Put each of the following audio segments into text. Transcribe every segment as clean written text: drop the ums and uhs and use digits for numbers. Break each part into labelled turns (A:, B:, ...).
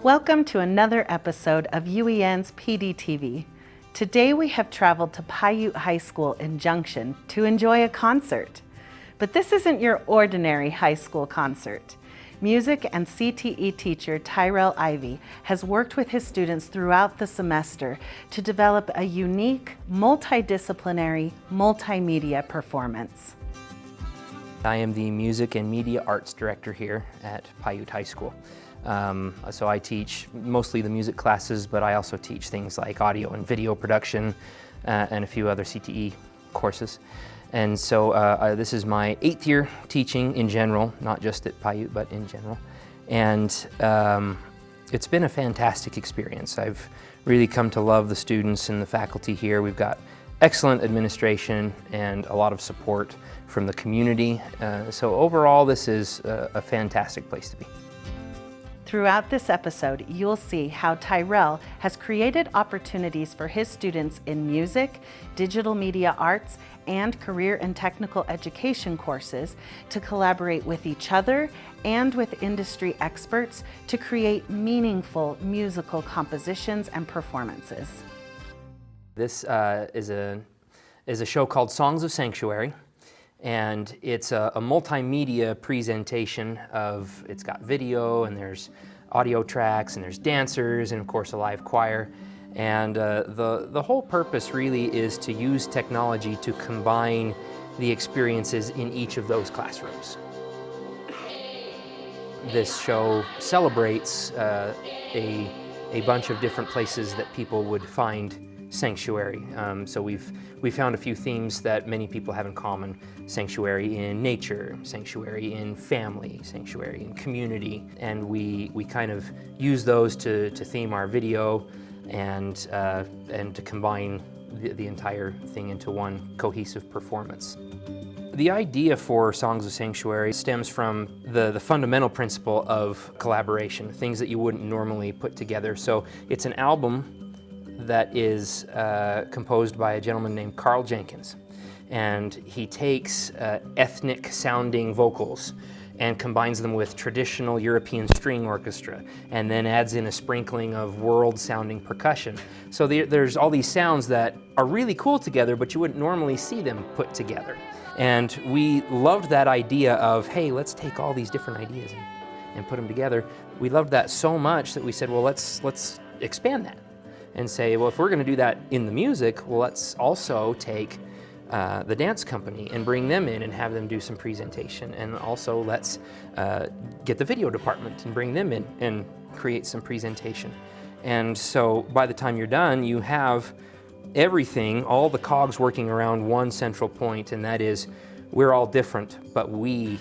A: Welcome to another episode of UEN's PDTV. Today we have traveled to Piute High School in Junction to enjoy a concert. But this isn't your ordinary high school concert. Music and CTE teacher Tyrel Ivie has worked with his students throughout the semester to develop a unique, multidisciplinary, multimedia performance.
B: I am the Music and Media Arts Director here at Piute High School. So I teach mostly the music classes, but I also teach things like audio and video production and a few other CTE courses. And so this is my 8th year teaching in general, not just at Piute, but in general. And it's been a fantastic experience. I've really come to love the students and the faculty here. We've got excellent administration and a lot of support from the community. So overall, this is a fantastic place to be.
A: Throughout this episode, you'll see how Tyrel has created opportunities for his students in music, digital media arts, and career and technical education courses to collaborate with each other and with industry experts to create meaningful musical compositions and performances.
B: This is a show called Songs of Sanctuary. And it's a multimedia presentation of, it's got video and there's audio tracks and there's dancers and of course a live choir. And the whole purpose really is to use technology to combine the experiences in each of those classrooms. This show celebrates a bunch of different places that people would find sanctuary. So we found a few themes that many people have in common. Sanctuary in nature, sanctuary in family, sanctuary in community. And we kind of use those to theme our video and to combine the entire thing into one cohesive performance. The idea for Songs of Sanctuary stems from the fundamental principle of collaboration, things that you wouldn't normally put together. So it's an album that is composed by a gentleman named Carl Jenkins. And he takes ethnic sounding vocals and combines them with traditional European string orchestra and then adds in a sprinkling of world sounding percussion. So there's all these sounds that are really cool together, but you wouldn't normally see them put together. And we loved that idea of, hey, let's take all these different ideas and put them together. We loved that so much that we said, well, let's expand that and say, well, if we're gonna do that in the music, well, let's also take the dance company and bring them in and have them do some presentation. And also let's get the video department and bring them in and create some presentation. And so by the time you're done, you have everything, all the cogs working around one central point, and that is we're all different, but we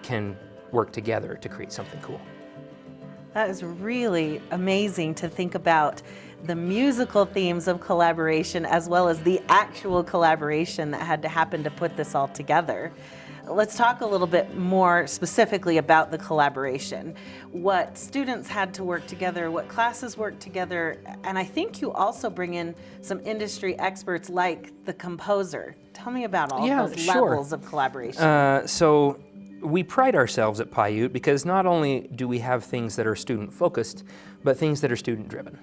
B: can work together to create something cool.
A: That is really amazing to think about the musical themes of collaboration as well as the actual collaboration that had to happen to put this all together. Let's talk a little bit more specifically about the collaboration. What students had to work together, what classes worked together, and I think you also bring in some industry experts like the composer. Tell me about all those levels of collaboration.
B: So we pride ourselves at Piute because not only do we have things that are student focused, but things that are student driven.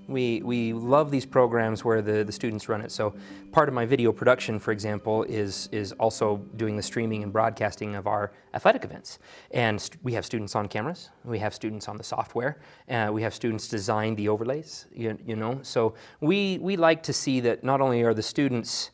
B: We love these programs where the students run it. So part of my video production, for example, is also doing the streaming and broadcasting of our athletic events. And we have students on cameras, we have students on the software, we have students design the overlays, you know. So we like to see that not only are the students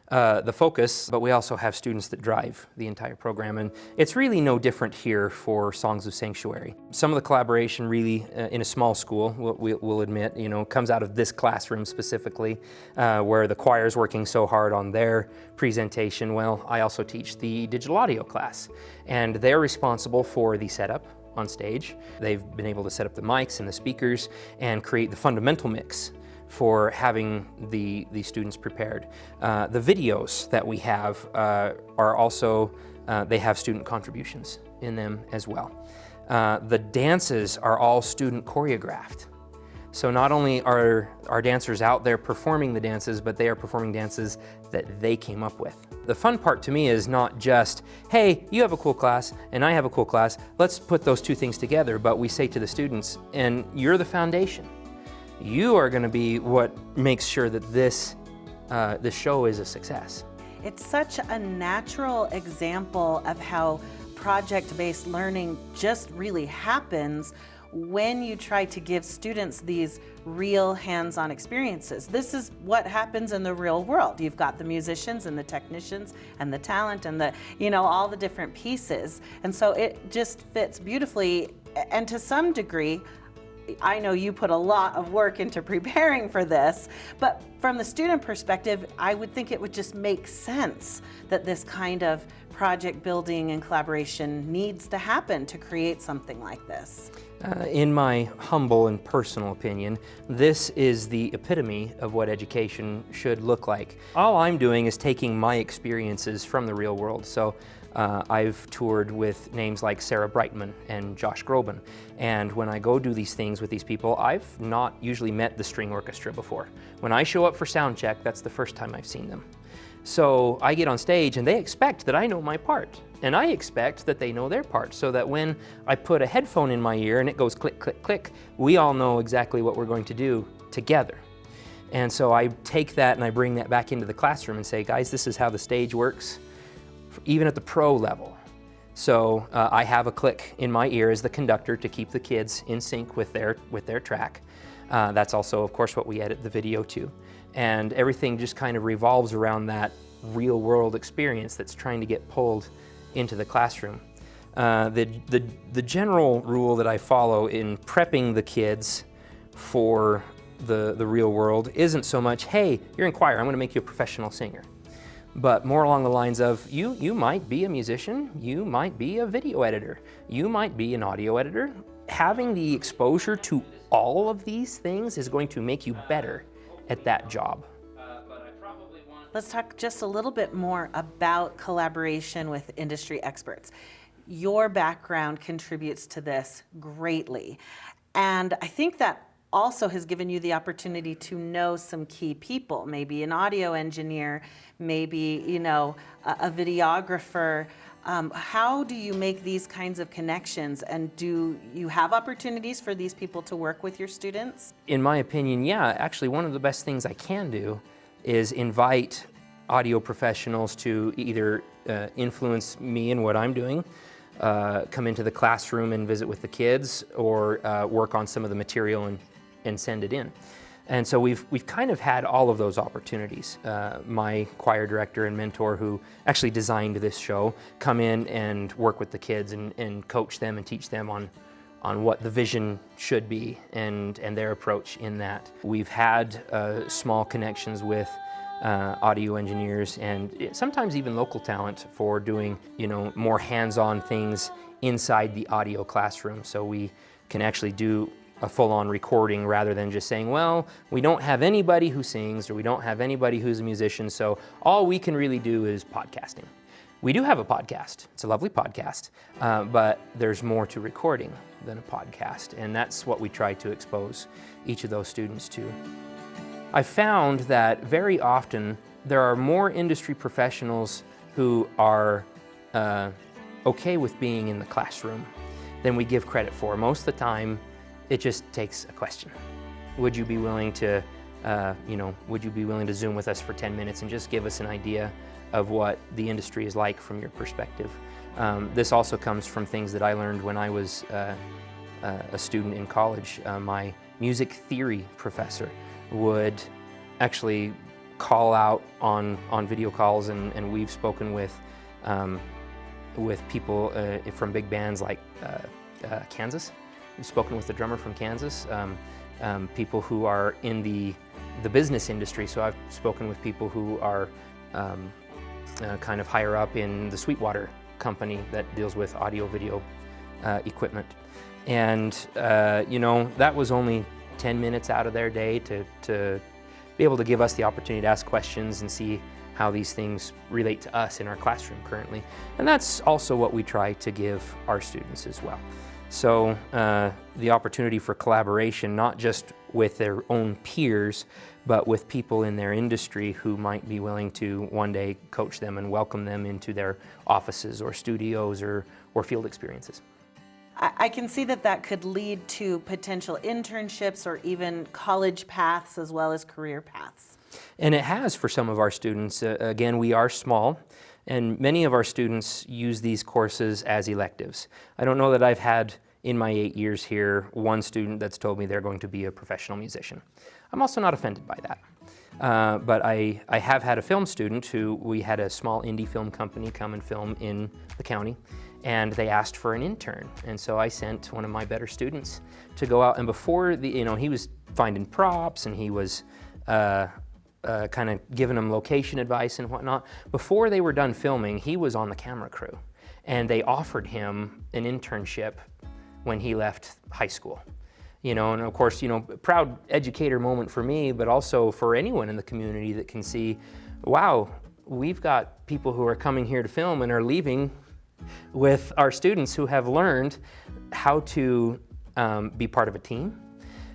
B: the focus, but we also have students that drive the entire program. And it's really no different here for Songs of Sanctuary. Some of the collaboration really, in a small school, we'll admit, you know, comes out of this classroom specifically, where the choir is working so hard on their presentation. Well, I also teach the digital audio class, and they're responsible for the setup on stage. They've been able to set up the mics and the speakers and create the fundamental mix for having the students prepared. The videos that we have are also, they have student contributions in them as well. The dances are all student choreographed. So not only are our dancers out there performing the dances, but they are performing dances that they came up with. The fun part to me is not just, hey, you have a cool class and I have a cool class, let's put those two things together, but we say to the students, and you're the foundation. You are gonna be what makes sure that this show is a success.
A: It's such a natural example of how project-based learning just really happens when you try to give students these real hands-on experiences. This is what happens in the real world. You've got the musicians and the technicians and the talent and the, all the different pieces. And so it just fits beautifully. And to some degree, I know you put a lot of work into preparing for this, but from the student perspective, I would think it would just make sense that this kind of project building and collaboration needs to happen to create something like this.
B: In my humble and personal opinion, this is the epitome of what education should look like. All I'm doing is taking my experiences from the real world. So I've toured with names like Sarah Brightman and Josh Groban, and when I go do these things with these people, I've not usually met the string orchestra before. When I show up for sound check, that's the first time I've seen them. So I get on stage and they expect that I know my part, and I expect that they know their part, so that when I put a headphone in my ear and it goes click, click, click, we all know exactly what we're going to do together. And so I take that and I bring that back into the classroom and say, guys, this is how the stage works, even at the pro level. So I have a click in my ear as the conductor to keep the kids in sync with their track. That's also, of course, what we edit the video to. And everything just kind of revolves around that real world experience that's trying to get pulled into the classroom. The general rule that I follow in prepping the kids for the real world isn't so much, hey, you're in choir, I'm gonna make you a professional singer. But more along the lines of, you might be a musician, you might be a video editor, you might be an audio editor. Having the exposure to all of these things is going to make you better at that job.
A: Let's talk just a little bit more about collaboration with industry experts. Your background contributes to this greatly. And I think that also has given you the opportunity to know some key people, maybe an audio engineer, maybe, a videographer. How do you make these kinds of connections, and do you have opportunities for these people to work with your students?
B: In my opinion, yeah. Actually, one of the best things I can do is invite audio professionals to either influence me in what I'm doing, come into the classroom and visit with the kids, or work on some of the material and send it in. And so we've kind of had all of those opportunities. My choir director and mentor, who actually designed this show, come in and work with the kids and coach them and teach them on what the vision should be and their approach in that. We've had small connections with audio engineers and sometimes even local talent for doing more hands-on things inside the audio classroom, so we can actually do a full-on recording rather than just saying, well, we don't have anybody who sings or we don't have anybody who's a musician, so all we can really do is podcasting. We do have a podcast. It's a lovely podcast, but there's more to recording than a podcast, and that's what we try to expose each of those students to. I found that very often there are more industry professionals who are okay with being in the classroom than we give credit for. Most of the time, it just takes a question. Would you be willing to, would you be willing to Zoom with us for 10 minutes and just give us an idea of what the industry is like from your perspective? This also comes from things that I learned when I was a student in college. My music theory professor would actually call out on video calls, and we've spoken with people from big bands like Kansas. We've spoken with the drummer from Kansas, people who are in the business industry. So I've spoken with people who are kind of higher up in the Sweetwater company that deals with audio-video equipment. And that was only 10 minutes out of their day to be able to give us the opportunity to ask questions and see how these things relate to us in our classroom currently. And that's also what we try to give our students as well. So the opportunity for collaboration, not just with their own peers, but with people in their industry who might be willing to one day coach them and welcome them into their offices or studios or field experiences.
A: I can see that that could lead to potential internships or even college paths as well as career paths.
B: And it has for some of our students. Again, we are small, and many of our students use these courses as electives. I don't know that I've had in my 8 years here one student that's told me they're going to be a professional musician. I'm also not offended by that. But I have had a film student who, we had a small indie film company come and film in the county, and they asked for an intern. And so I sent one of my better students to go out, and before he was finding props and he was kind of giving them location advice and whatnot. Before they were done filming, he was on the camera crew, and they offered him an internship when he left high school. And of course, proud educator moment for me, but also for anyone in the community that can see, wow, we've got people who are coming here to film and are leaving with our students who have learned how to be part of a team,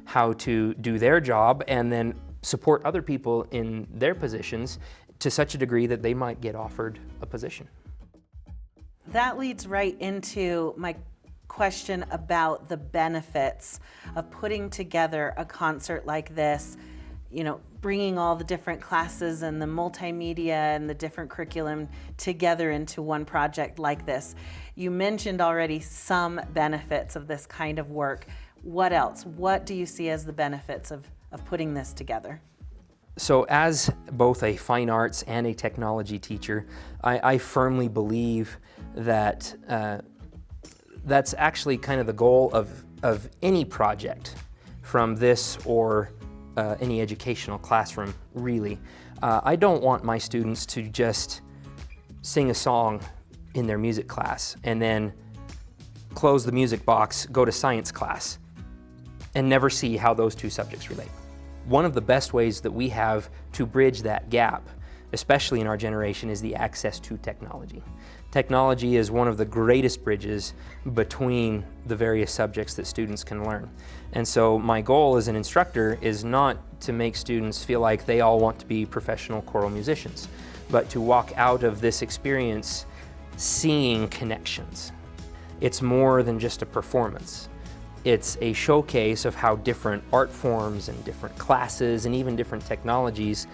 B: how to do their job, and then support other people in their positions to such a degree that they might get offered a position.
A: That leads right into my question about the benefits of putting together a concert like this, bringing all the different classes and the multimedia and the different curriculum together into one project like this. You mentioned already some benefits of this kind of work. What else? What do you see as the benefits of putting this together?
B: So as both a fine arts and a technology teacher, I firmly believe that that's actually kind of the goal of any project, from this or any educational classroom, really. I don't want my students to just sing a song in their music class and then close the music box, go to science class, and never see how those two subjects relate. One of the best ways that we have to bridge that gap, especially in our generation, is the access to technology. Technology is one of the greatest bridges between the various subjects that students can learn. And so my goal as an instructor is not to make students feel like they all want to be professional choral musicians, but to walk out of this experience seeing connections. It's more than just a performance. It's a showcase of how different art forms and different classes and even different technologies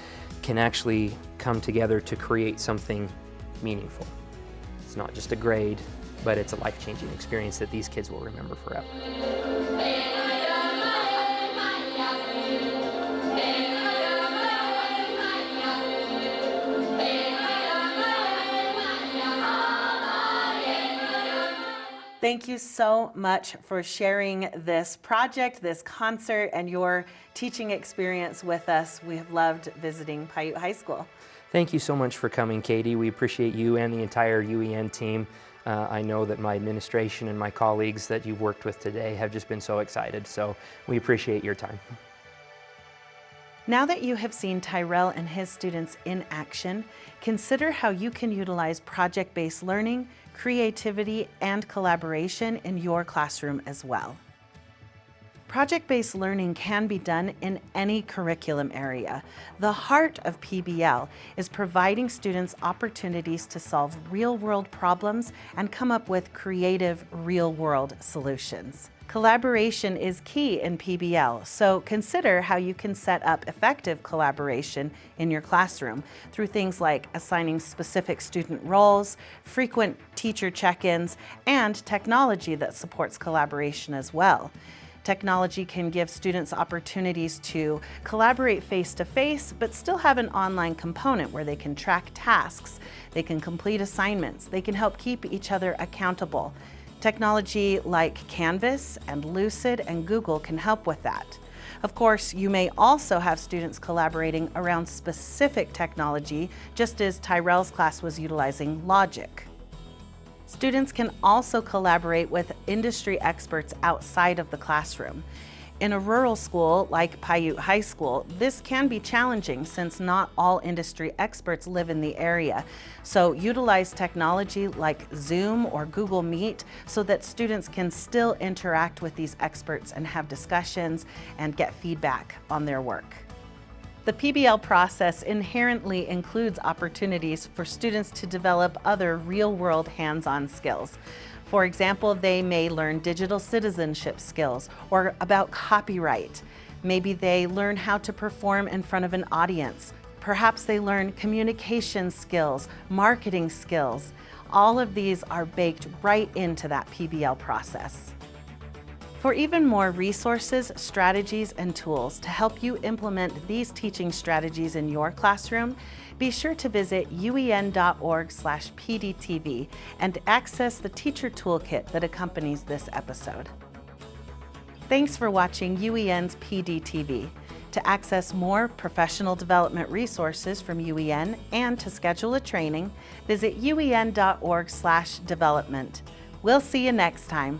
B: can actually come together to create something meaningful. It's not just a grade, but it's a life-changing experience that these kids will remember forever.
A: Thank you so much for sharing this project, this concert, and your teaching experience with us. We have loved visiting Piute High School.
B: Thank you so much for coming, Katie. We appreciate you and the entire UEN team. I know that my administration and my colleagues that you've worked with today have just been so excited, so we appreciate your time.
A: Now that you have seen Tyrel and his students in action, consider how you can utilize project-based learning, creativity, and collaboration in your classroom as well. Project-based learning can be done in any curriculum area. The heart of PBL is providing students opportunities to solve real-world problems and come up with creative, real-world solutions. Collaboration is key in PBL, so consider how you can set up effective collaboration in your classroom through things like assigning specific student roles, frequent teacher check-ins, and technology that supports collaboration as well. Technology can give students opportunities to collaborate face-to-face, but still have an online component where they can track tasks, they can complete assignments, they can help keep each other accountable. Technology like Canvas and Lucid and Google can help with that. Of course, you may also have students collaborating around specific technology, just as Tyrel's class was utilizing Logic. Students can also collaborate with industry experts outside of the classroom. In a rural school like Piute High School, this can be challenging since not all industry experts live in the area. So utilize technology like Zoom or Google Meet so that students can still interact with these experts and have discussions and get feedback on their work. The PBL process inherently includes opportunities for students to develop other real-world hands-on skills. For example, they may learn digital citizenship skills or about copyright. Maybe they learn how to perform in front of an audience. Perhaps they learn communication skills, marketing skills. All of these are baked right into that PBL process. For even more resources, strategies, and tools to help you implement these teaching strategies in your classroom, be sure to visit uen.org/PDTV and access the teacher toolkit that accompanies this episode. Thanks for watching UEN's PDTV. To access more professional development resources from UEN and to schedule a training, visit uen.org/development. We'll see you next time.